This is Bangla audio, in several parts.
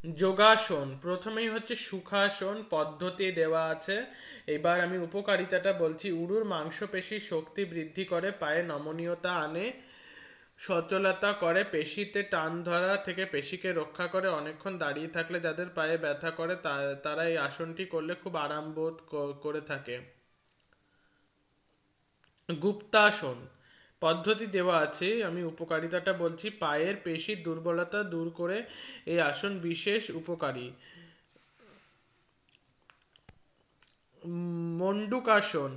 যোগাসন প্রথমেই হচ্ছে সুখাসন পদ্ধতি দেওয়া আছে। এবার আমি উপকারিতাটা বলছি। উরুর মাংসপেশির শক্তি বৃদ্ধি করে, পায়ে নমনীয়তা আনে, সচলতা করে, পেশিতে টান ধরা থেকে পেশিকে রক্ষা করে। অনেকক্ষণ দাঁড়িয়ে থাকলে যাদের পায়ে ব্যথা করে তারা এই আসনটি করলে খুব আরাম বোধ করে থাকে। গুপ্তাসন পদ্ধতি দেওয়া আছে, আমি উপকারিতাটা বলছি। পায়ের পেশির দুর্বলতা দূর করে এই আসন বিশেষ উপকারী। মন্ডুকাসন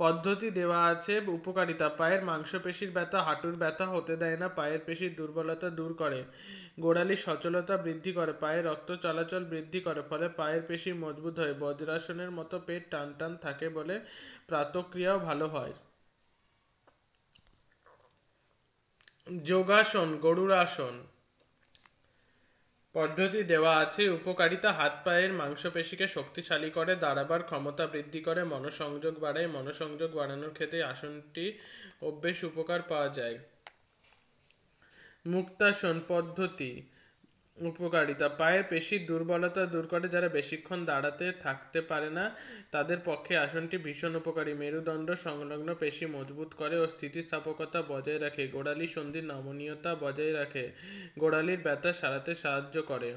পদ্ধতি দেওয়া আছে, উপকারিতা। পায়ের মাংসপেশির ব্যথা, হাঁটুর ব্যথা হতে দেয় না, পায়ের পেশির দুর্বলতা দূর করে, গোড়ালির সচলতা বৃদ্ধি করে, পায়ে রক্ত চলাচল বৃদ্ধি করে, ফলে পায়ের পেশি মজবুত হয়। বজ্রাসনের মতো পেট টান টান থাকে বলে প্রাতক্রিয়াও ভালো হয়। যোগাসন গরুড়াসন পদ্ধতি দেওয়া আছে, উপকারিতা। হাত পায়ের মাংসপেশিকে শক্তিশালী করে, দাঁড়াবার ক্ষমতা বৃদ্ধি করে, মনোসংযোগ বাড়ায়। মনোসংযোগ বাড়ানোর ক্ষেত্রে আসনটি বেশ উপকার পাওয়া যায়। মুক্তাসন পদ্ধতি উপকারিতা, পায়ের পেশির দুর্বলতা দূর করে, যারা বেশিক্ষণ দাঁড়াতে থাকতে পারে না তাদের পক্ষে আসনটি ভীষণ উপকারী। মেরুদণ্ড সংলগ্ন পেশি মজবুত করে ও স্থিতিস্থাপকতা বজায় রাখে, গোড়ালি সন্ধির নমনীয়তা বজায় রাখে, গোড়ালির ব্যথা সারাতে সাহায্য করে।